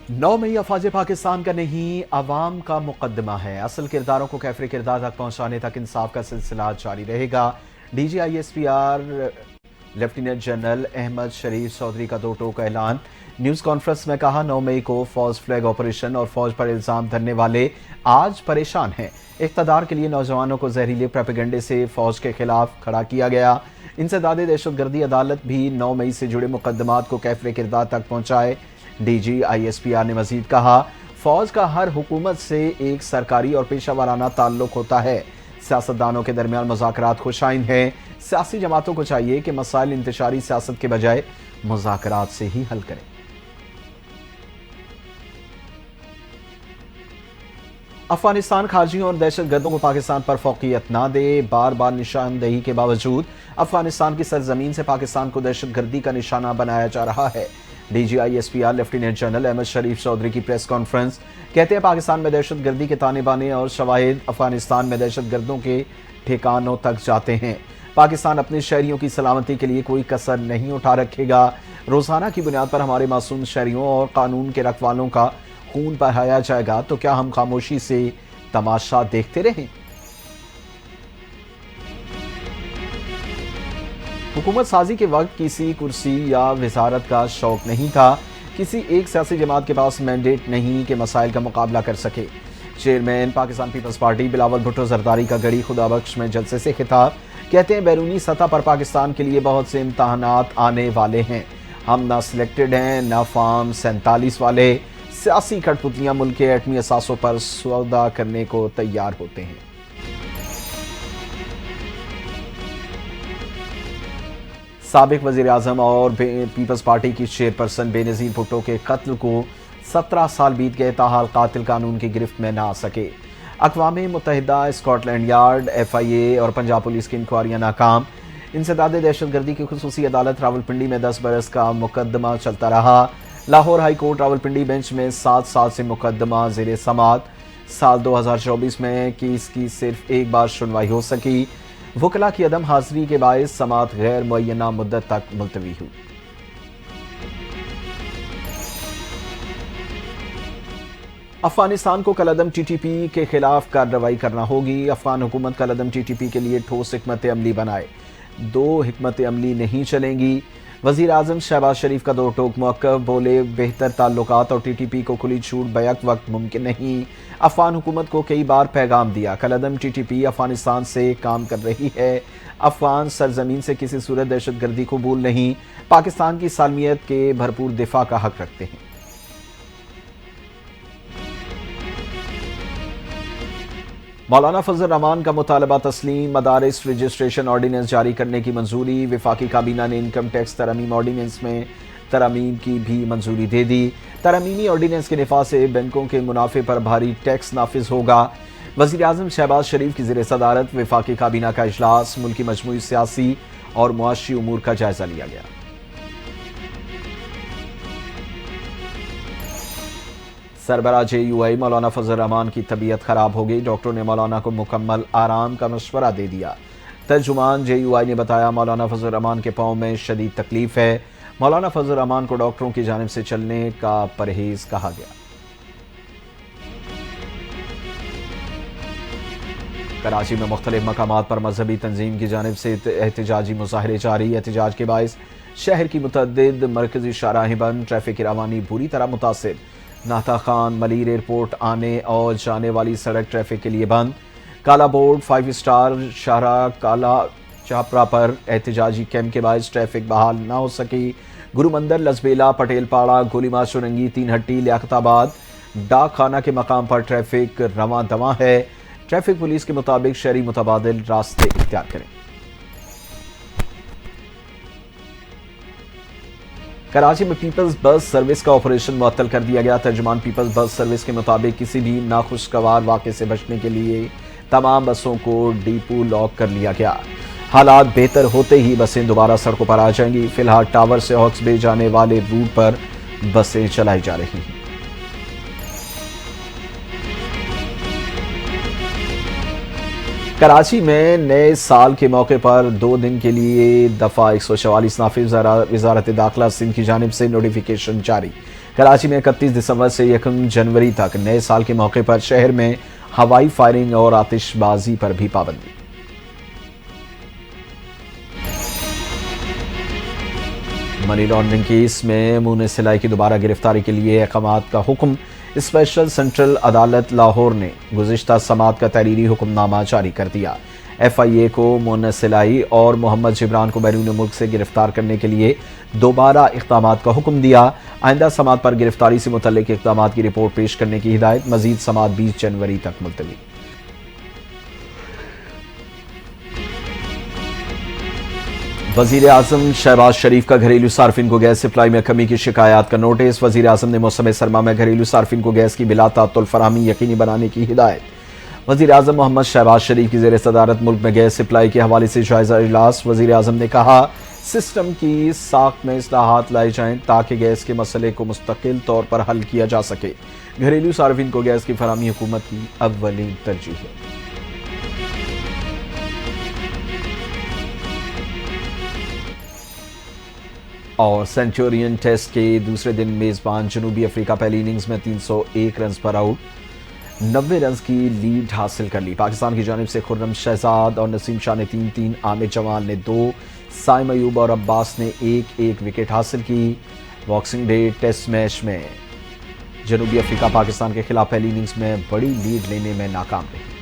9 मई अफवाज पाकिस्तान का नहीं, अवाम का मुकदमा है। असल किरदारों को कैफरे किरदार तक पहुंचाने तक इंसाफ का सिलसिला जारी रहेगा। DGISPR लेफ्टिनेंट जनरल अहमद शरीफ चौधरी का दो टोक ऐलान। न्यूज कॉन्फ्रेंस में कहा, 9 मई को फौज फ्लैग ऑपरेशन और फौज पर इल्जाम धरने वाले आज परेशान हैं। इख्तदार के लिए नौजवानों को जहरीले प्रोपेगेंडे से फौज के खिलाफ खड़ा किया गया। इंसदाद दहशतगर्दी अदालत भी 9 मई से जुड़े मुकदमात को कैफरे किरदार तक पहुंचाए। DGISPR ने मजीद कहा, फौज का हर हुकूमत से एक सरकारी और पेशा वाराना ताल्लुक होता है। सियासतदानों के दरमियान मुज़ाकरात खुशाइन है। सियासी जमातों को चाहिए कि मसाइल इंतशारी सियासत के बजाय मुज़ाकरात से ही हल करें। अफगानिस्तान खारजियों और दहशतगर्दों को पाकिस्तान पर फौकियत ना दे। बार बार निशानदेही के बावजूद अफगानिस्तान की सरजमीन से पाकिस्तान को दहशतगर्दी का निशाना बनाया जा रहा है। DGISPR लेफ्टिनेंट जनरल अहमद शरीफ चौधरी की प्रेस कॉन्फ्रेंस। कहते हैं, पाकिस्तान में दहशतगर्दी के ताने बाने और शवाहिद अफगानिस्तान में दहशतगर्दों के ठिकानों तक जाते हैं। पाकिस्तान अपने शहरियों की सलामती के लिए कोई कसर नहीं उठा रखेगा। रोजाना की बुनियाद पर हमारे मासूम शहरियों और कानून के रखवालों का खून बहाया जाएगा, तो क्या हम खामोशी से तमाशा देखते रहें? हुकूमत साजी के वक्त किसी कुर्सी या वजारत का शौक नहीं था। किसी एक सियासी जमात के पास मैंडेट नहीं कि मसाइल का मुकाबला कर सके। Chairman Pakistan peoples party Bilawal Bhutto Zardari का गड़ी खुदाबख्श में जलसे से खिताब। कहते हैं, बैरूनी सतह पर पाकिस्तान के लिए बहुत से इम्तहानात आने वाले हैं। हम ना सिलेक्टेड हैं, ना फॉर्म 47 वाले। सियासी कठपुतलियां मुल्क के एटमी असासों पर सौदा करने को तैयार होते हैं। साबिक वजीर आजम और पीपल्स पार्टी की चेयरपर्सन बेनजीर भुट्टो के कत्ल को 17 साल बीत गए, ताहाल कातिल कानून की गिरफ्त में ना आ सके। अक़वाम मुत्तहिदा, स्कॉटलैंड यार्ड, FIA और पंजाब पुलिस की इंक्वायरियां नाकाम। इंसदाद दहशतगर्दी की खुसूसी अदालत रावलपिंडी में 10 बरस का मुकदमा चलता रहा। Lahore high court Rawalpindi bench में 7 साल से मुकदमा ज़ेर समात। साल 2024 में केस की सिर्फ एक बार सुनवाई हो सकी। वकला की अदम हाजिरी के बायस समात गैर मुअय्यना मुद्दत तक मुलतवी हुई। अफगानिस्तान को कलअदम TTP के खिलाफ कार्रवाई करना होगी। अफगान हुकूमत कलअदम TTP के लिए ठोस हिकमत अमली बनाए। 2 हिकमत अमली नहीं चलेंगी। वजीर आजम शहबाज शरीफ का दो टोक मौक़िफ़। बोले, बेहतर ताल्लुकात और TTP को खुली छूट बैक वक्त मुमकिन नहीं। अफगान हुकूमत को कई बार पैगाम दिया, कलअदम TTP अफगानिस्तान से काम कर रही है। अफगान सरजमीन से किसी सूरत दहशतगर्दी कबूल नहीं। पाकिस्तान की सालमियत के भरपूर दिफा का हक रखते हैं। मौलाना फजल रहमान का मुतालबा तस्लीम। मदारिस रजिस्ट्रेशन ऑर्डिनेंस जारी करने की मंजूरी। वफाकी काबीना ने इनकम टैक्स तरमीम ऑर्डिनेंस में तरमीम की भी मंजूरी दे दी। तरमीमी ऑर्डिनेंस के निफा से बैंकों के मुनाफे पर भारी टैक्स नाफिज होगा। वज़ीर आज़म शहबाज शरीफ की ज़ेर सदारत वफाकी काबीना का इजलास। मुल्की मजमूई सियासी और मुआशी उमूर का जायजा लिया गया। सरबराह JUI मौलाना फजल रहमान की तबीयत खराब हो गई। डॉक्टरों ने मौलाना को मुकम्मल आराम का मशवरा दे दिया। तर्जुमान JUI ने बताया, मौलाना फजल रहमान के पाँव में शदीद तकलीफ है। मौलाना फजल रहमान को डॉक्टरों की जानिब से चलने का परहेज कहा गया। कराची में मुख्तलिफ मकामात पर मजहबी तंजीम की जानिब से एहतजाजी मुजाहरे जारी। एहतजाज के बायस शहर की मुतअद्दिद मरकजी शाहराहें बंद। ट्रैफिक की रवानी बुरी तरह मुतासिर। नाता खान मलीर एयरपोर्ट आने और जाने वाली सड़क ट्रैफिक के लिए बंद। काला बोर्ड 5 स्टार शाहराह काला चापरा पर एहतजाजी कैंप के बायस ट्रैफिक बहाल ना हो सकी। गुरु मंदिर, लसबेला, पटेलपाड़ा, गोलीमार, चुरंगी, 3 हट्टी, लियाकताबाद, डाक खाना के मकाम पर ट्रैफिक रवां दवां है। ट्रैफिक पुलिस के मुताबिक शहरी मुतबादिल रास्ते इख्तियार करें। कराची में पीपल्स बस सर्विस का ऑपरेशन मुअत्तल कर दिया गया। तर्जुमान पीपल्स बस सर्विस के मुताबिक किसी भी नाखुशगवार वाक़े से बचने के लिए तमाम बसों को डिपो लॉक कर लिया गया। हालात बेहतर होते ही बसें दोबारा सड़कों पर आ जाएंगी। फिलहाल टावर से हॉक्स बे जाने वाले रूट पर बसें चलाई जा रही हैं। कराची में नए साल के मौके पर 2 दिन के लिए दफ़ा 144 नाफिज। वजारत दाखिला सिंध की जानिब से नोटिफिकेशन जारी। कराची में 31 दिसंबर से 1 जनवरी तक नए साल के मौके पर शहर में हवाई फायरिंग और आतिशबाजी पर भी पाबंदी। मनी लॉन्ड्रिंग केस में मुनीस सिलाई की दोबारा गिरफ्तारी के लिए अहकामात का हुक्म। स्पेशल सेंट्रल अदालत लाहौर ने गुज़िश्ता समात का तहरीरी हुक्मनामा जारी कर दिया। FIA को मुनीस सिलाई और मोहम्मद जिब्रान को बैरून मुल्क से गिरफ्तार करने के लिए दोबारा इक़दामात का हुक्म दिया। आइंदा समात पर गिरफ्तारी से मुतल्लिक इक़दामात की रिपोर्ट पेश करने की हिदायत। मजीद समात 20 जनवरी तक मुलतवी। वज़ीर आज़म शहबाज शरीफ का घरेलू सार्फिन को गैस सप्लाई में कमी की शिकायत का नोटिस। वज़ीर आज़म ने मौसम सरमा में घरेलू सार्फिन को गैस की बिला तात्तुल फराहमी यकीनी बनाने की हिदायत। वज़ीर आज़म मोहम्मद शहबाज शरीफ की ज़ेर सदारत मुल्क में गैस सप्लाई के हवाले से जायजा इजलास। वज़ीर आज़म ने कहा सिस्टम की साख में इस्लाहात लाए जाएं ताकि गैस के मसले को मुस्तकिल तौर पर हल किया जा सके। घरेलू सार्फिन को गैस की फराहमी हुकूमत की अव्वलीन तरजीह है। और सेंचुरियन टेस्ट के दूसरे दिन मेजबान जनूबी अफ्रीका पहली इनिंग्स में 301 रन पर आउट 90 रन की लीड हासिल कर ली। पाकिस्तान की जानिब से खुर्रम शहजाद और नसीम शाह ने 3-3, आमिर जमाल ने 2, साइम अयूब और अब्बास ने 1-1 विकेट हासिल की। बॉक्सिंग डे टेस्ट मैच में जनूबी अफ्रीका पाकिस्तान के खिलाफ पहली इनिंग्स में बड़ी लीड लेने में नाकाम रही।